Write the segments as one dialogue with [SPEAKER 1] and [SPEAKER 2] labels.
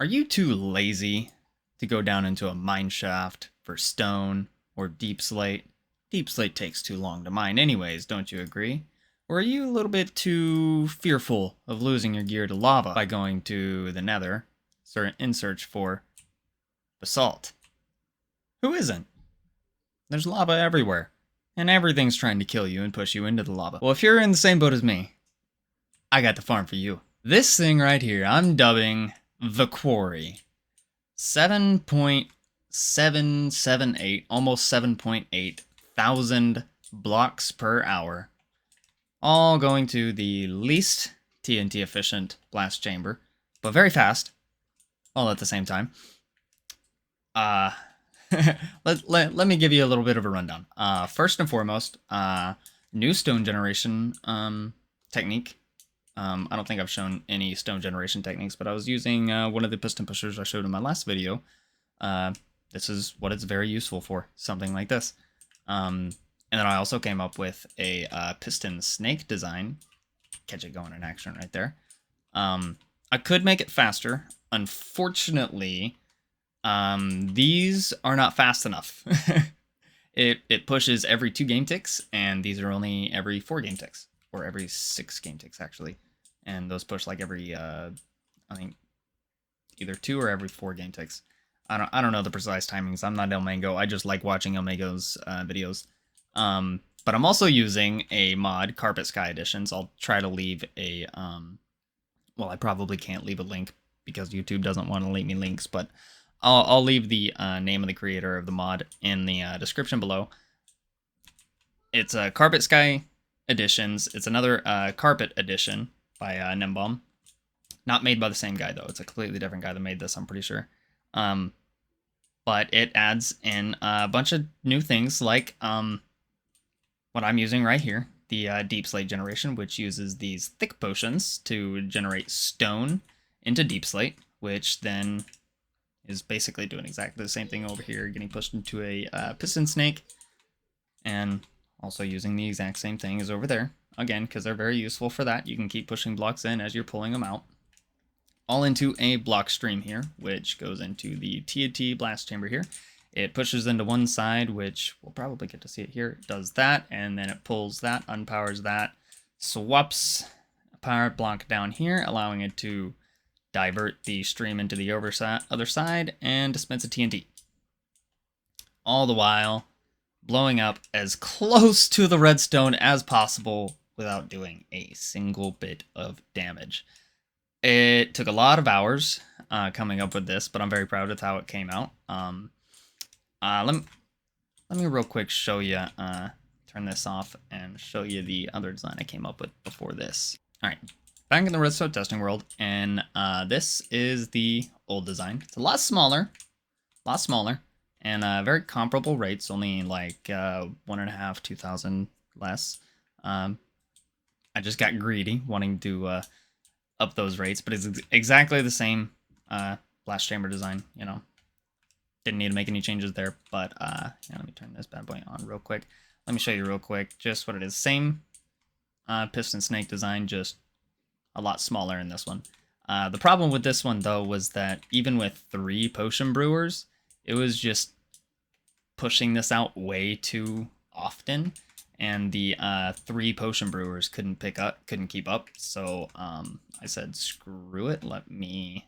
[SPEAKER 1] Are you too lazy to go down into a mine shaft for stone or deep slate? Deep slate takes too long to mine anyways, don't you agree? Or are you a little bit too fearful of losing your gear to lava by going to the nether in search for basalt? Who isn't? There's lava everywhere, and everything's trying to kill you and push you into the lava. Well, if you're in the same boat as me, I got the farm for you. This thing right here, I'm dubbing the Quarry. 7.778, almost 7.8 thousand blocks per hour, all going to the least TNT efficient blast chamber, but very fast, all at the same time. Uh, let me give you a little bit of a rundown. First and foremost, new stone generation technique. I don't think I've shown any stone generation techniques, but I was using one of the piston pushers I showed in my last video. This is what it's very useful for, something like this. And then I also came up with a piston snake design. Catch it going in action right there. I could make it faster. Unfortunately, these are not fast enough. It pushes every 2 game ticks, and these are only every 4 game ticks, or every 6 game ticks actually. And those push like every I think either 2 or every 4 game ticks. I don't know the precise timings. I'm not El Mango. I just like watching El Mango's videos. But I'm also using a mod, Carpet Sky Editions. I'll try to leave a well, I probably can't leave a link because YouTube doesn't want to leave me links, but I'll leave the name of the creator of the mod in the description below. It's a Carpet Sky Editions. It's another Carpet Edition by Nembomb. Not made by the same guy, though. It's a completely different guy that made this, I'm pretty sure. But it adds in a bunch of new things, like what I'm using right here, the Deepslate generation, which uses these thick potions to generate stone into Deepslate, which then is basically doing exactly the same thing over here, getting pushed into a piston snake, and also using the exact same thing as over there. Again, because they're very useful for that. You can keep pushing blocks in as you're pulling them out. All into a block stream here, which goes into the TNT blast chamber here. It pushes into one side, which we'll probably get to see it here. It does that, and then it pulls that, unpowers that, swaps a power block down here, allowing it to divert the stream into the other side, and dispense a TNT. All the while blowing up as close to the redstone as possible without doing a single bit of damage. It took a lot of hours coming up with this, but I'm very proud of how it came out. Let me real quick show you, turn this off and show you the other design I came up with before this. All right, back in the redstone testing world, and this is the old design. It's a lot smaller, and very comparable rates, only like 1.5, 2,000 less. I just got greedy, wanting to up those rates, but it's exactly the same blast chamber design, you know. Didn't need to make any changes there, but let me turn this bad boy on real quick. Let me show you real quick just what it is. Same piston snake design, just a lot smaller in this one. The problem with this one, though, was that even with 3 potion brewers, it was just pushing this out way too often, and the 3 potion brewers couldn't keep up. So I said, screw it. Let me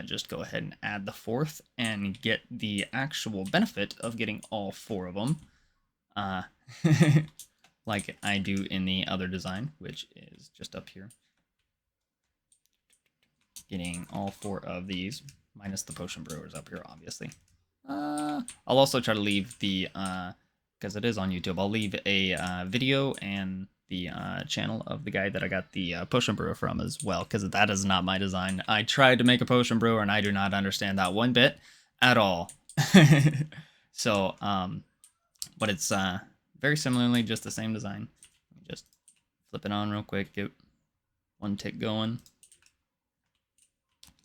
[SPEAKER 1] just go ahead and add the 4th and get the actual benefit of getting all 4 of them, like I do in the other design, which is just up here. Getting all 4 of these, minus the potion brewers up here, obviously. I'll also try to leave the, because it is on YouTube, I'll leave a video and the channel of the guy that I got the potion brewer from as well, because that is not my design. I tried to make a potion brewer, and I do not understand that one bit at all. So, but it's very similarly just the same design. Just flip it on real quick, get one tick going.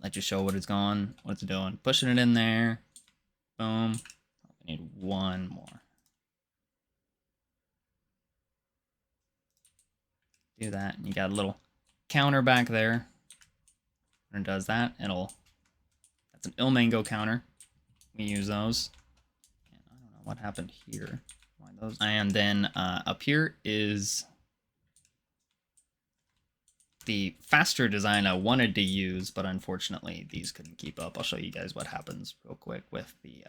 [SPEAKER 1] Let you show what it's going, what it's doing. Pushing it in there. Boom. I need one more. Do that, and you got a little counter back there. When it does that, That's an ill mango counter. We use those. And I don't know what happened here. Why those? And then up here is the faster design I wanted to use, but unfortunately these couldn't keep up. I'll show you guys what happens real quick with the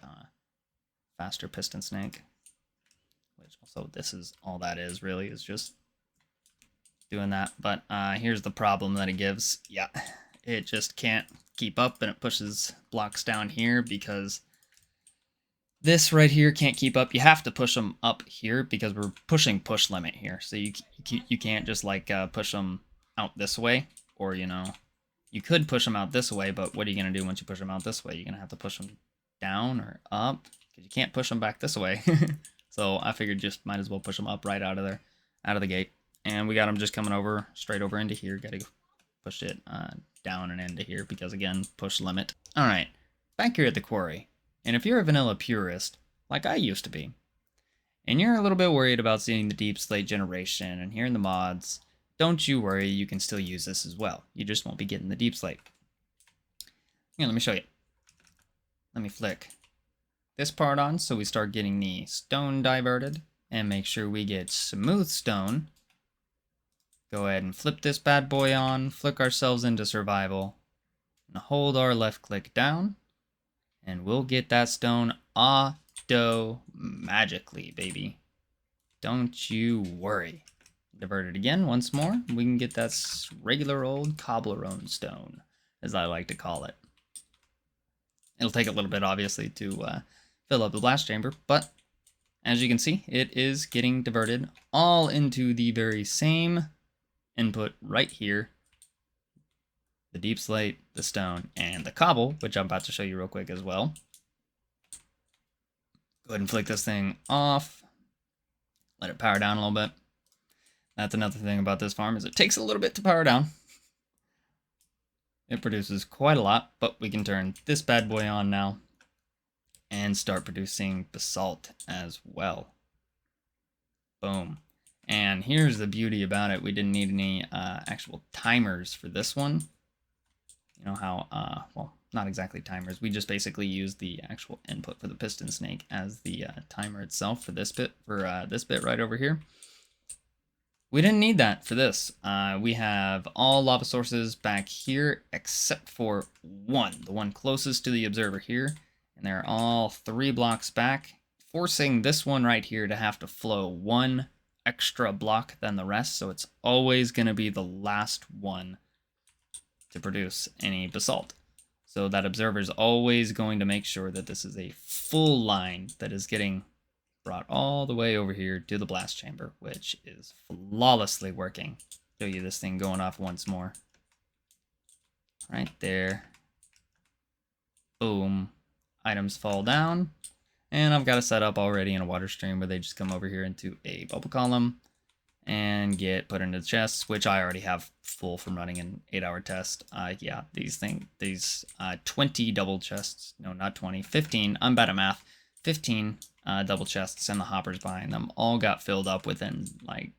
[SPEAKER 1] faster piston snake. Which also, this is all that is really, is just doing that. But here's the problem that it gives. Yeah, it just can't keep up, and it pushes blocks down here because this right here can't keep up. You have to push them up here because we're pushing push limit here. So you can't just like push them out this way, or you know, you could push them out this way, but what are you gonna do once you push them out this way? You're gonna have to push them down or up because you can't push them back this way. So I figured just might as well push them up right out of there, out of the gate. And we got them just coming over straight over into here. Got to push it down and into here because again, push limit. All right, back here at the quarry. And if you're a vanilla purist, like I used to be, and you're a little bit worried about seeing the Deepslate generation and hearing the mods, don't you worry, you can still use this as well. You just won't be getting the Deepslate. Here, let me show you. Let me flick this part on so we start getting the stone diverted, and make sure we get smooth stone. Go ahead and flip this bad boy on, flick ourselves into survival, and hold our left click down, and we'll get that stone auto-magically, baby. Don't you worry. Divert it again once more. We can get that regular old Cobble stone, as I like to call it. It'll take a little bit, obviously, to fill up the blast chamber, but as you can see, it is getting diverted all into the very same input right here. The Deepslate, the stone, and the Cobble, which I'm about to show you real quick as well. Go ahead and flick this thing off. Let it power down a little bit. That's another thing about this farm, is it takes a little bit to power down. It produces quite a lot, but we can turn this bad boy on now and start producing basalt as well. Boom. And here's the beauty about it. We didn't need any actual timers for this one. You know how, well, not exactly timers. We just basically use the actual input for the piston snake as the timer itself for this bit right over here. We didn't need that for this. We have all lava sources back here except for one, the one closest to the observer here. And they're all 3 blocks back, forcing this one right here to have to flow 1 extra block than the rest. So it's always going to be the last one to produce any basalt. So that observer is always going to make sure that this is a full line that is getting brought all the way over here to the blast chamber, which is flawlessly working. Show you this thing going off once more. Right there. Boom. Items fall down. And I've got it set up already in a water stream where they just come over here into a bubble column and get put into the chests, which I already have full from running an 8-hour test. Yeah, these 20 double chests. No, not 20. 15. I'm bad at math. 15 double chests and the hoppers behind them all got filled up within like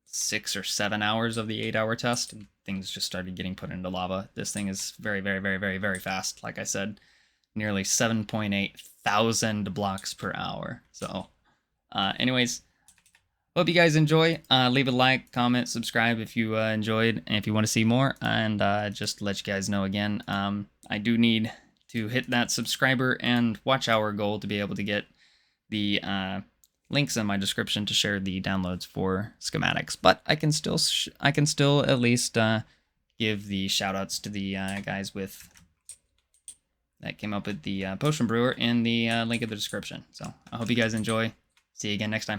[SPEAKER 1] 6 or 7 hours of the 8-hour test, and things just started getting put into lava. This thing is very, very, very, very, very fast. Like I said, nearly 7.8 thousand blocks per hour. So anyways, hope you guys enjoy. Leave a like, comment, subscribe if you enjoyed, and if you want to see more. And just to let you guys know again, I do need to hit that subscriber and watch hour goal to be able to get the links in my description to share the downloads for schematics. But I can still at least give the shout outs to the guys that came up with the potion brewer in the link in the description. So I hope you guys enjoy. See you again next time.